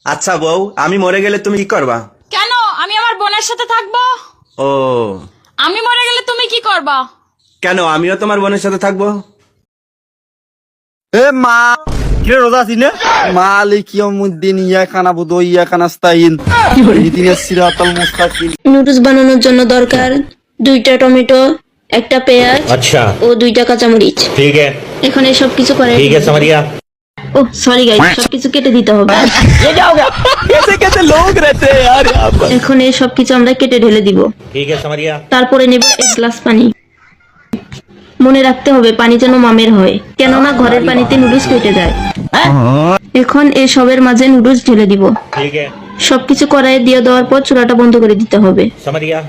আচ্ছা বউ, আমি মরে গেলে তুমি কি করবা? কেন? আমি আমার বোনের সাথে থাকবো। ও, আমি মরে গেলে তুমি কি করবা? কেন আমিও তোমার বোনের সাথে থাকবো। এ মা কিরে রোজা আছিস না? মালিক ইয়াউমিদ্দিন ইয়াকা নাবুদু ওয়া ইয়াকা নাস্তাইন ইহদিনাস সিরাতাল মুস্তাকিম। নুডলস বানানোর জন্য দরকার 2টা টমেটো, 1টা পেঁয়াজ, अच्छा ও 2টা কাঁচামরিচ। ठीक है এখন এই সব কিছু করে ठीक है समझ गया ও সরি গাইস, সবকিছু কেটে দিতে হবে। कैसे कैसे लोग रहते हैं यार यहाँ पर। এখন এই সব কিছু আমরা কেটে ঢেলে দিব। ठीक है समझ गया তারপরে নেব 1 গ্লাস পানি। মনে রাখতে হবে পানি যেন মামের হয়, কেননা ঘরের পানিতে নুডলস কেটে যায়। এখন এই সবের মাঝে নুডলস ঢেলে দিব। ठीक है সবকিছু কড়াইয়ে দিয়ে দেওয়ার পর চুলাটা বন্ধ করে দিতে হবে, समझ गया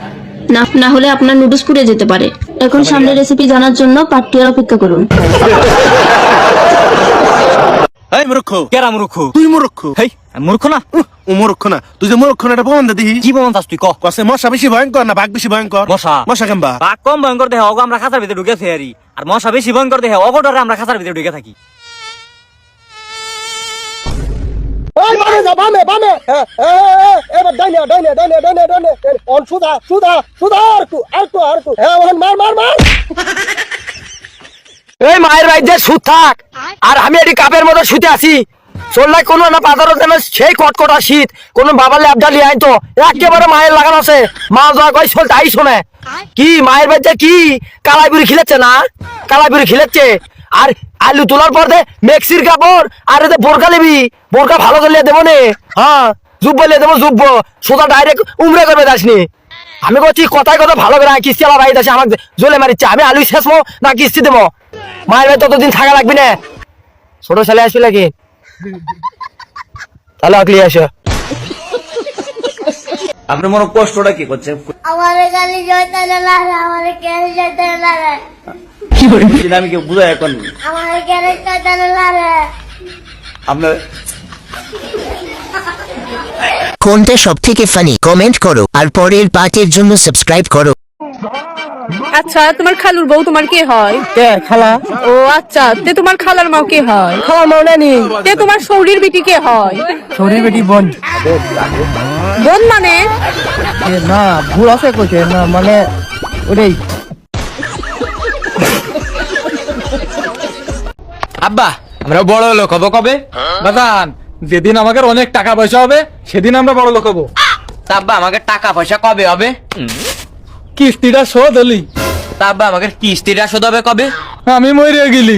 না হলে আপনার নুডলস পুড়ে যেতে পারে। এখন সামনের রেসিপি জানার জন্য পার্ট 2 এর অপেক্ষা করুন। এই মূর্খ কেরা মূর্খ? তুই মূর্খ। হেই আমি মূর্খ না। ও মূর্খ না, তুই যে মূর্খ না এটা প্রমাণ দে দেখি। কি বলন চাস তুই? কসে মশা বেশি ভয়ঙ্কর না বাঘ বেশি ভয়ঙ্কর? মশা। মশা কেমবা? বাঘ কম ভয়ঙ্কর দেহে অগো আমরা খাঁচার ভিতরে ঢুকে ফেরি, আর মশা বেশি ভয়ঙ্কর দেহে অগোডরে আমরা খাঁচার ভিতরে ঢুকে থাকি। ওই বামে যা, বামে বামে, এবার ডাইনে ডাইনে ডাইনে ডাইনে ডাইনে, অন সুদা সুদা সুদা, আর টু মার মার মার। এই মায়ের বাইরে সুদ থাক, আর আমি এটি কাপের মতো শুতে আছি। চললাই কোনো না পাতারও যেন সেই কটকটা শীত, কোন বাবা ল্যাবডা লিয়ে আইতো একেবারে মায়ের লাগানো আছে। মা যা কয় চল তাই শোনে। কি মায়ের বাইরে কি কালাই বুড়ি খিলেছে না? কালাই বুড়ি খিলেছে। আর আলু তোলার পর দে মেক্সির কাপড় আর এতে বোরকা নেবি, বোরকা ভালো করে দেবো নে। হ্যাঁ জুব্ব লিয়ে দেবো, জুব্ব সোজা ডাইরেক্ট উমরে করবে দাসনি। আমি বলছি কথায় কথা ভালো করে কিস্তি আলা ভাই দাসে আমাকে জলে মারিচ্ছে। আমি আলু শেষমো না কিস্তি দেবো? মায়ের ভাই ততদিন থাকা লাগবি না। ছোট ছেলে আসবি নাকি? তাহলে আগলি আসো। আপনার মনে কষ্টটা কি করছে? আমারে গালি জয়তালে লাগে, আমারে ক্যারে জয়তালে লাগে, আমি কি বুঝাই এখন? আমারে ক্যারে জয়তালে লাগে। আপনার কোনটা সব থেকে ফানি কমেন্ট করো, আর পরের পার্টের জন্য সাবস্ক্রাইব করো। আচ্ছা, তোমার খালুর বউ তোমার কে হয়? কে খালা? ও আচ্ছা, তে তোমার খালার মাও কে হয়? খালা মনে নি। তে তোমার শৌরির বিটি কে হয়? ছোড়ি বেটি বোন। বোন মানে? না ভুল আছে কইছে না, মানে ওটাই। আব্বা আমরা বড় লোক হবো কবে? বাজান যেদিন আমাদের অনেক টাকা পয়সা হবে সেদিন আমরা বড় লোক হবো। তা আব্বা আমাকে টাকা পয়সা কবে হবে? কিস্তিটা শোধ হলি। তা আব্বা আমাকে কিস্তিটা শোধ হবে কবে? আমি মরে গেলি।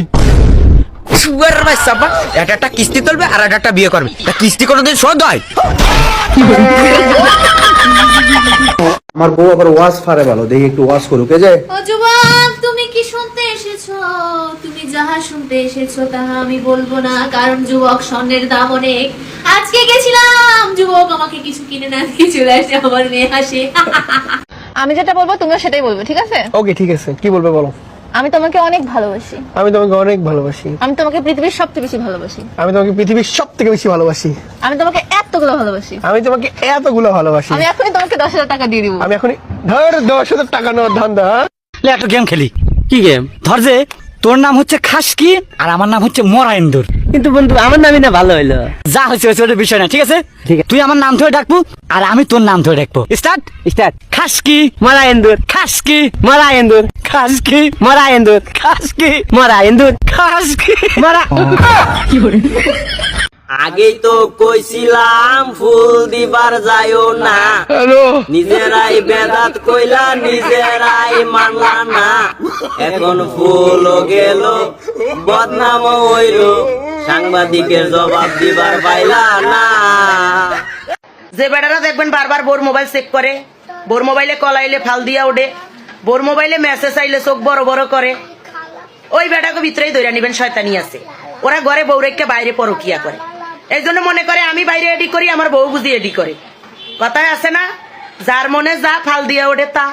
একটা কিস্তি তুলবে আর একটা বিয়ে করবে, তা কিস্তি কোনোদিন শোধ হয়? আমার বউ আবার ওয়াজ ফারে ভালো, দেখি একটু ওয়াজ করুক। এই যে ও যুবক, তুমি কি শুনতে এসেছো? তুমি যাহা শুনতে এসেছো তাহা আমি বলবো না, কারণ যুবক স্বর্ণের দাম অনেক। আজকে গেছিলাম, যুবক আমাকে কিছু কিনে না দিয়ে চলে আসে, আমার মেয়ে হাসে। আমি যেটা বলবো তুমিও সেটাই বলবে, ঠিক আছে? ওকে ঠিক আছে, কি বলবে বলো। আমি তোমাকে অনেক ভালোবাসি। আমি তোমাকে অনেক ভালোবাসি। আমি তোমাকে পৃথিবীর সবচেয়ে বেশি ভালোবাসি। আমি তোমাকে পৃথিবীর সব থেকে বেশি ভালোবাসি। আমি তোমাকে এতগুলো ভালোবাসি। আমি তোমাকে এতগুলো ভালোবাসি। আমি এখনই তোমাকে 10,000 টাকা দিয়ে দিব। আমি এখনই ধর 10,000 টাকা নেওয়ার ধান্দা। লে একটা গেম খেলি। কি গেম? ধর যে তোর নাম হচ্ছে খাসকি আর আমার নাম হচ্ছে মরাইন্দুর। কিন্তু বন্ধু আমার নামই না ভালো হইলো। যা হয়েছে হয়েছে, ওটা বিষয় না, ঠিক আছে? তুই আমার নাম ধরে ডাকবো আর আমি তোর নাম ধরে ডাকবো। Start start. খাসকি মরাইন্দুর, খাসকি মরাইন্দুর, খাসকি মরাইন্দুর, খাসকি মরাইন্দুর, খাসকি মরা। আগেই তো কইছিলাম ফুল দিবার যাইও না, নিজেরাই বেদাত কইলা নিজেরাই মানলা না। এখন ফুলও গেল বদনামও হইল, সাংবাদিকের জবাব দিবার পাইলা না। যে বেটারা দেখবেন বারবার বোর মোবাইল চেক করে, বোর মোবাইলে কল আইলে ফাল দিয়া ওঠে, বোর মোবাইলে মেসেজ আইলে চোখ বড় বড় করে, ওই বেটাকে ভিতরেই ধরে নিবেন, শয়তানি আছে। ওরা ঘরে বউ রেখে বাইরে পরকিয়া করে। এই জন্য মনে করে আমি বাইরে এডি করি, আমার বউ বুঝি এডি করে। কথায় আছে না, যার মনে যা ফাল দিয়া ওঠে তা।